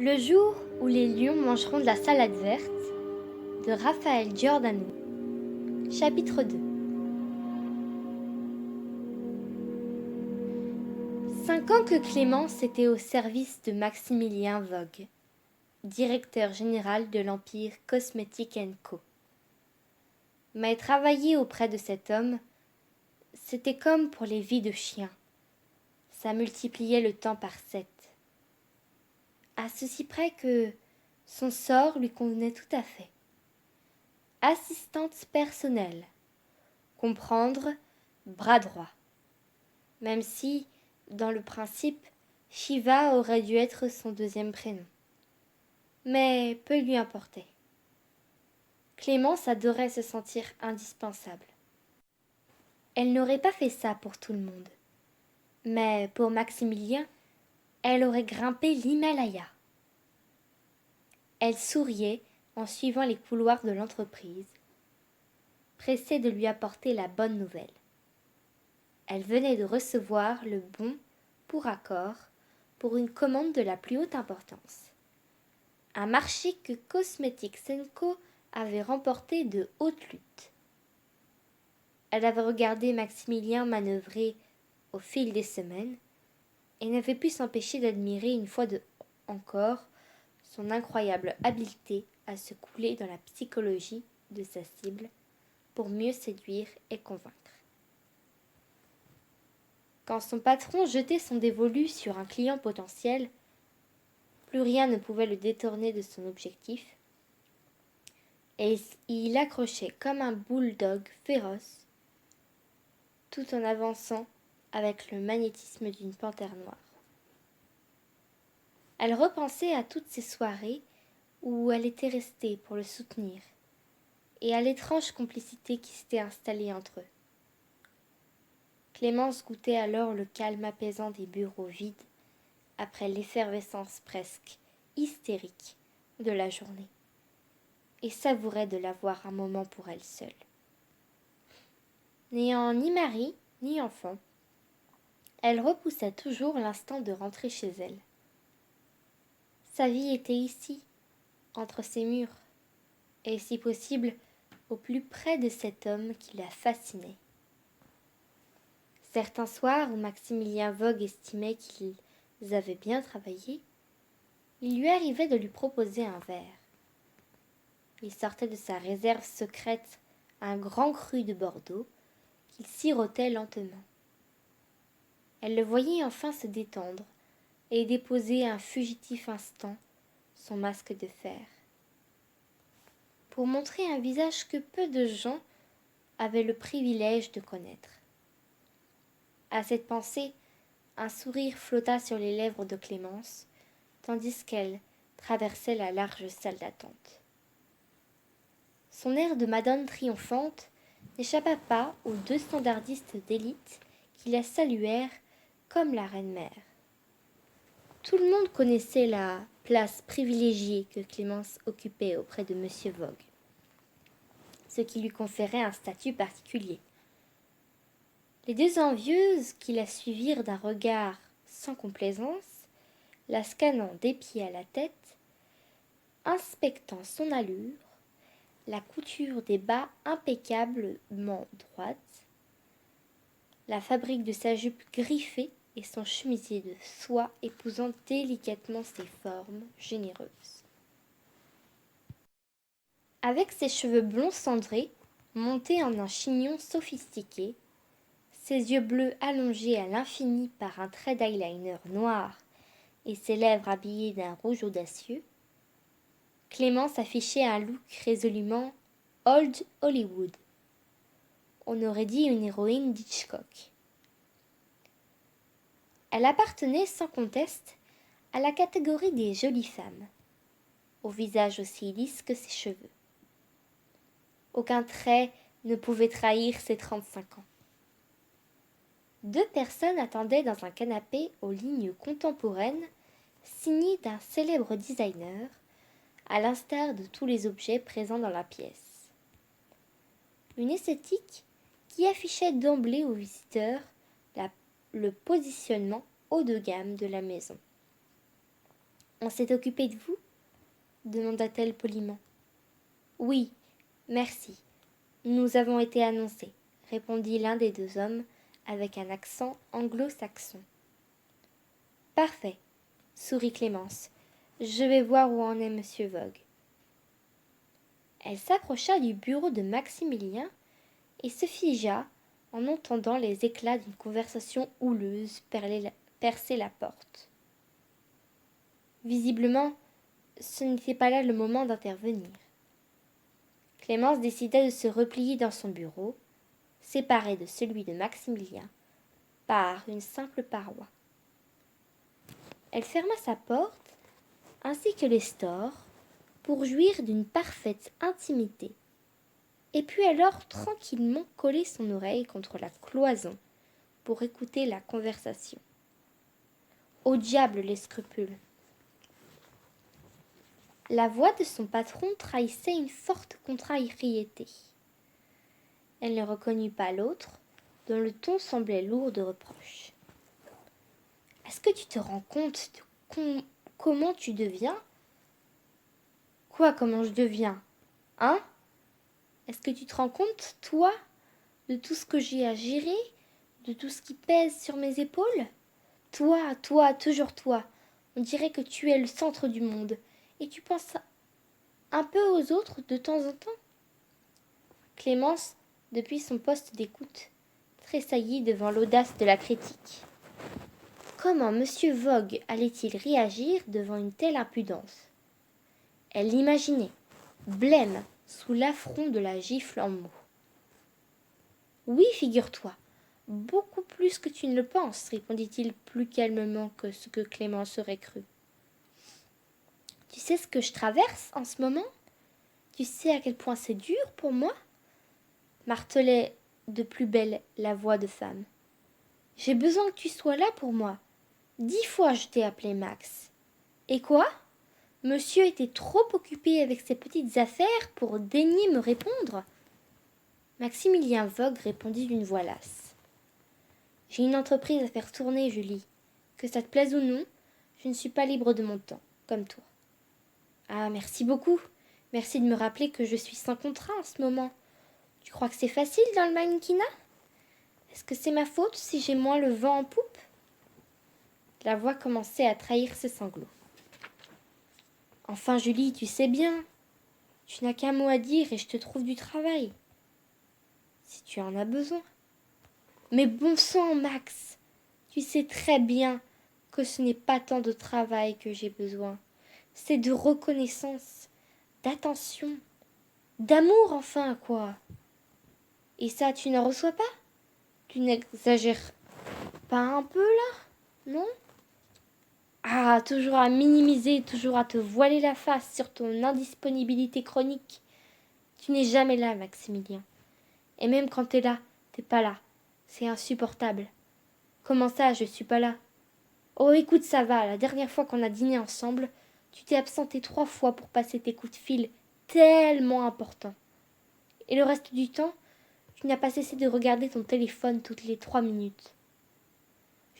Le jour où les lions mangeront de la salade verte de Raphaël Giordano. Chapitre 2. 5 ans que Clémence était au service de Maximilien Vogue, directeur général de l'Empire Cosmetic & Co. Mais travailler auprès de cet homme, c'était comme pour les vies de chiens. Ça multipliait le temps par 7. À ceci près que son sort lui convenait tout à fait. Assistante personnelle, comprendre bras droit. Même si, dans le principe, Shiva aurait dû être son deuxième prénom. Mais peu lui importait. Clémence adorait se sentir indispensable. Elle n'aurait pas fait ça pour tout le monde. Mais pour Maximilien, elle aurait grimpé l'Himalaya. Elle souriait en suivant les couloirs de l'entreprise, pressée de lui apporter la bonne nouvelle. Elle venait de recevoir le bon pour accord pour une commande de la plus haute importance. Un marché que Cosmetic & Co avait remporté de haute lutte. Elle avait regardé Maximilien manœuvrer au fil des semaines et n'avait pu s'empêcher d'admirer une fois encore son incroyable habileté à se couler dans la psychologie de sa cible pour mieux séduire et convaincre. Quand son patron jetait son dévolu sur un client potentiel, plus rien ne pouvait le détourner de son objectif, et il accrochait comme un bulldog féroce, tout en avançant avec le magnétisme d'une panthère noire. Elle repensait à toutes ces soirées où elle était restée pour le soutenir, et à l'étrange complicité qui s'était installée entre eux. Clémence goûtait alors le calme apaisant des bureaux vides après l'effervescence presque hystérique de la journée, et savourait de l'avoir un moment pour elle seule. N'ayant ni mari ni enfant, elle repoussait toujours l'instant de rentrer chez elle. Sa vie était ici, entre ces murs, et si possible, au plus près de cet homme qui la fascinait. Certains soirs où Maximilien Vogue estimait qu'ils avaient bien travaillé, il lui arrivait de lui proposer un verre. Il sortait de sa réserve secrète un grand cru de Bordeaux qu'il sirotait lentement. Elle le voyait enfin se détendre et déposer un fugitif instant son masque de fer, pour montrer un visage que peu de gens avaient le privilège de connaître. À cette pensée, un sourire flotta sur les lèvres de Clémence, tandis qu'elle traversait la large salle d'attente. Son air de madone triomphante n'échappa pas aux 2 standardistes d'élite qui la saluèrent comme la reine-mère. Tout le monde connaissait la place privilégiée que Clémence occupait auprès de Monsieur Vogue, ce qui lui conférait un statut particulier. Les 2 envieuses qui la suivirent d'un regard sans complaisance, la scannant des pieds à la tête, inspectant son allure, la couture des bas impeccablement droite, la fabrique de sa jupe griffée et son chemisier de soie épousant délicatement ses formes généreuses. Avec ses cheveux blonds cendrés, montés en un chignon sophistiqué, ses yeux bleus allongés à l'infini par un trait d'eyeliner noir et ses lèvres habillées d'un rouge audacieux, Clémence affichait un look résolument Old Hollywood. On aurait dit une héroïne d'Hitchcock. Elle appartenait sans conteste à la catégorie des jolies femmes, au visage aussi lisse que ses cheveux. Aucun trait ne pouvait trahir ses 35 ans. 2 personnes attendaient dans un canapé aux lignes contemporaines, signé d'un célèbre designer, à l'instar de tous les objets présents dans la pièce. Une esthétique qui affichait d'emblée aux visiteurs le positionnement haut de gamme de la maison. On s'est occupé de vous? Demanda-t-elle poliment. Oui, merci. Nous avons été annoncés, répondit l'un des deux hommes avec un accent anglo-saxon. Parfait, sourit Clémence. Je vais voir où en est monsieur Fogg. Elle s'approcha du bureau de Maximilien et se figea en entendant les éclats d'une conversation houleuse percer la porte. Visiblement, ce n'était pas là le moment d'intervenir. Clémence décida de se replier dans son bureau, séparé de celui de Maximilien par une simple paroi. Elle ferma sa porte ainsi que les stores pour jouir d'une parfaite intimité, et puis alors tranquillement coller son oreille contre la cloison pour écouter la conversation. Au diable les scrupules! La voix de son patron trahissait une forte contrariété. Elle ne reconnut pas l'autre, dont le ton semblait lourd de reproches. « Est-ce que tu te rends compte de comment tu deviens ?»« Quoi, comment je deviens ? Hein ? Est-ce que tu te rends compte, toi, de tout ce que j'ai à gérer, de tout ce qui pèse sur mes épaules ? Toi, toujours toi. On dirait que tu es le centre du monde, et tu penses un peu aux autres de temps en temps. » Clémence, depuis son poste d'écoute, tressaillit devant l'audace de la critique. Comment M. Fogg allait-il réagir devant une telle impudence ? Elle l'imaginait, blême, sous l'affront de la gifle en mots. « Oui, figure-toi, beaucoup plus que tu ne le penses, répondit-il plus calmement que ce que Clémence aurait cru. Tu sais ce que je traverse en ce moment ? Tu sais à quel point c'est dur pour moi ? Martelait de plus belle la voix de femme. J'ai besoin que tu sois là pour moi. 10 fois je t'ai appelé Max. Et quoi ? Monsieur était trop occupé avec ses petites affaires pour daigner me répondre. Maximilien Fogg répondit d'une voix lasse. J'ai une entreprise à faire tourner, Julie. Que ça te plaise ou non, je ne suis pas libre de mon temps, comme toi. Ah, merci beaucoup. Merci de me rappeler que je suis sans contrat en ce moment. Tu crois que c'est facile dans le mannequinat ? Est-ce que c'est ma faute si j'ai moins le vent en poupe ? La voix commençait à trahir ses sanglots. Enfin, Julie, tu sais bien. Tu n'as qu'un mot à dire et je te trouve du travail. Si tu en as besoin. Mais bon sang, Max, tu sais très bien que ce n'est pas tant de travail que j'ai besoin. C'est de reconnaissance, d'attention, d'amour enfin, quoi. Et ça, tu n'en reçois pas ? Tu n'exagères pas un peu, là ? Non ? Ah, toujours à minimiser, toujours à te voiler la face sur ton indisponibilité chronique. Tu n'es jamais là, Maximilien. Et même quand t'es là, t'es pas là. C'est insupportable. Comment ça, je suis pas là ? Oh, écoute, ça va, la dernière fois qu'on a dîné ensemble, tu t'es absenté 3 fois pour passer tes coups de fil tellement importants. Et le reste du temps, tu n'as pas cessé de regarder ton téléphone toutes les 3 minutes.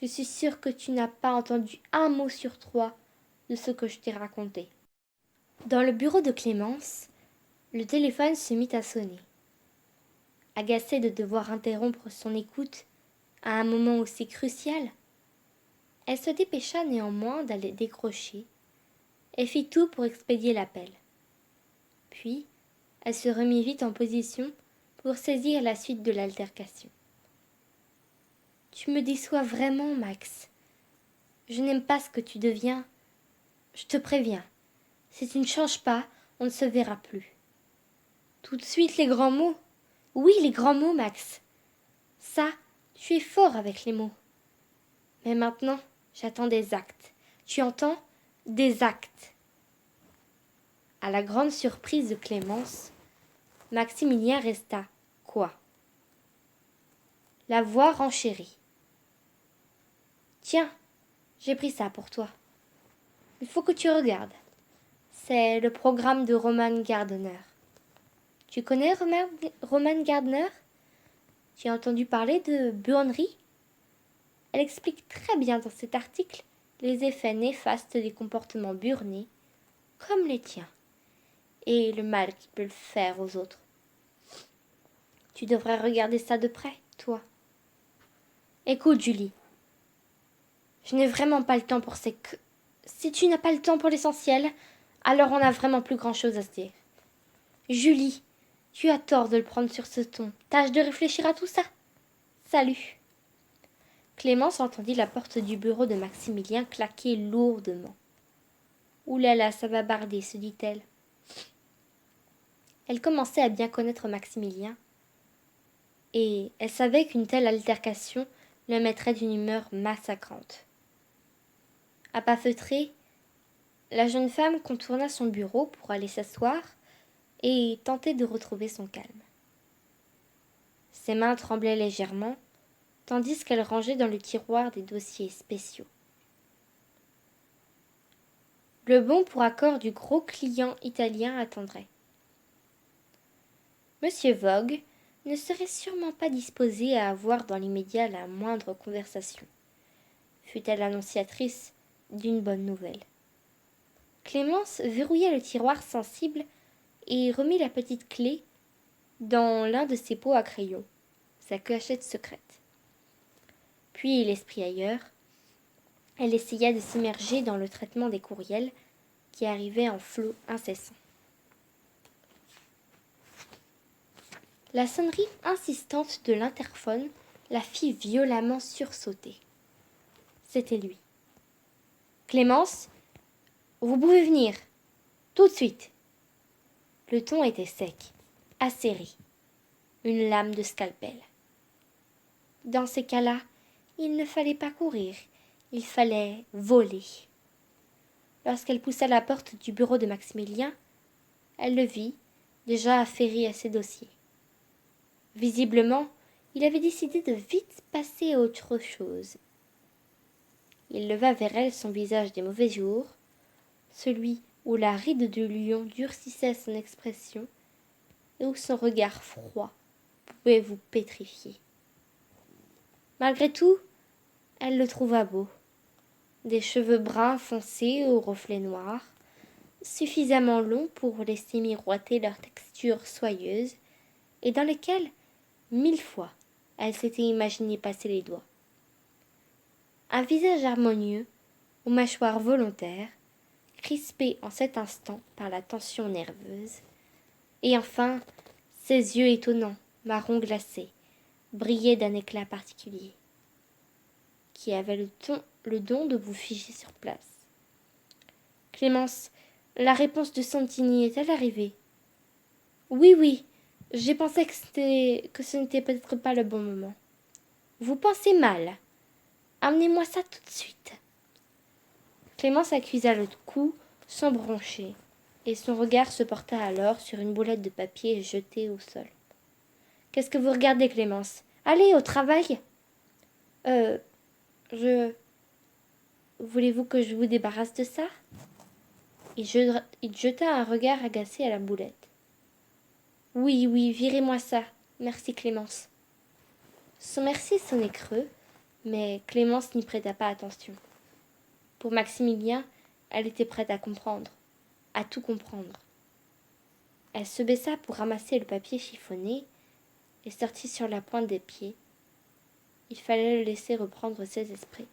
Je suis sûre que tu n'as pas entendu un mot sur 3 de ce que je t'ai raconté. Dans le bureau de Clémence, le téléphone se mit à sonner. Agacée de devoir interrompre son écoute à un moment aussi crucial, elle se dépêcha néanmoins d'aller décrocher et fit tout pour expédier l'appel. Puis, elle se remit vite en position pour saisir la suite de l'altercation. « Tu me déçois vraiment, Max. Je n'aime pas ce que tu deviens. Je te préviens. Si tu ne changes pas, on ne se verra plus. » Tout de suite les grands mots. Oui, les grands mots, Max. Ça, tu es fort avec les mots. Mais maintenant, j'attends des actes. Tu entends ? Des actes. À la grande surprise de Clémence, Maximilien resta quoi ? La voix renchérit. Tiens, j'ai pris ça pour toi. Il faut que tu regardes. C'est le programme de Roman Gardner. Tu connais Roman Gardner ? Tu as entendu parler de Buannerie ? Elle explique très bien dans cet article les effets néfastes des comportements burnés, comme les tiens, et le mal qu'il peut faire aux autres. Tu devrais regarder ça de près, toi. Écoute, Julie, je n'ai vraiment pas le temps pour ces... Si tu n'as pas le temps pour l'essentiel, alors on n'a vraiment plus grand-chose à se dire. Julie, tu as tort de le prendre sur ce ton. Tâche de réfléchir à tout ça. Salut. Clémence entendit la porte du bureau de Maximilien claquer lourdement. Ouh là là, ça va barder, se dit-elle. Elle commençait à bien connaître Maximilien, et elle savait qu'une telle altercation le mettrait d'une humeur massacrante. À pas feutrés, la jeune femme contourna son bureau pour aller s'asseoir et tenter de retrouver son calme. Ses mains tremblaient légèrement, tandis qu'elle rangeait dans le tiroir des dossiers spéciaux. Le bon pour accord du gros client italien attendrait. Monsieur Vogue ne serait sûrement pas disposé à avoir dans l'immédiat la moindre conversation, fut-elle annonciatrice d'une bonne nouvelle. Clémence verrouilla le tiroir sensible et remit la petite clé dans l'un de ses pots à crayons, sa cachette secrète. Puis, l'esprit ailleurs, elle essaya de s'immerger dans le traitement des courriels qui arrivaient en flot incessant. La sonnerie insistante de l'interphone la fit violemment sursauter. C'était lui. Clémence, vous pouvez venir, tout de suite. Le ton était sec, acéré, une lame de scalpel. Dans ces cas-là, il ne fallait pas courir, il fallait voler. Lorsqu'elle poussa la porte du bureau de Maximilien, elle le vit, déjà affairé à ses dossiers. Visiblement, il avait décidé de vite passer à autre chose. Il leva vers elle son visage des mauvais jours, celui où la ride de lion durcissait son expression et où son regard froid pouvait vous pétrifier. Malgré tout, elle le trouva beau. Des cheveux bruns foncés aux reflets noirs, suffisamment longs pour laisser miroiter leur texture soyeuse, et dans lesquels, 1000 fois, elle s'était imaginé passer les doigts. Un visage harmonieux, aux mâchoires volontaires, crispé en cet instant par la tension nerveuse, et enfin, ses yeux étonnants, marron glacé, brillaient d'un éclat particulier, qui avait le don de vous figer sur place. Clémence, la réponse de Santini est-elle arrivée? Oui, oui, j'ai pensé que ce n'était peut-être pas le bon moment. Vous pensez mal. Amenez-moi ça tout de suite. Clémence accusa le cou sans broncher, et son regard se porta alors sur une boulette de papier jetée au sol. Qu'est-ce que vous regardez, Clémence? Allez, au travail. Je... Voulez-vous que je vous débarrasse de ça? Il jeta un regard agacé à la boulette. Oui, oui, virez-moi ça. Merci, Clémence. Son merci sonnait creux, mais Clémence n'y prêta pas attention. Pour Maximilien, elle était prête à comprendre, à tout comprendre. Elle se baissa pour ramasser le papier chiffonné et sortit sur la pointe des pieds. Il fallait le laisser reprendre ses esprits.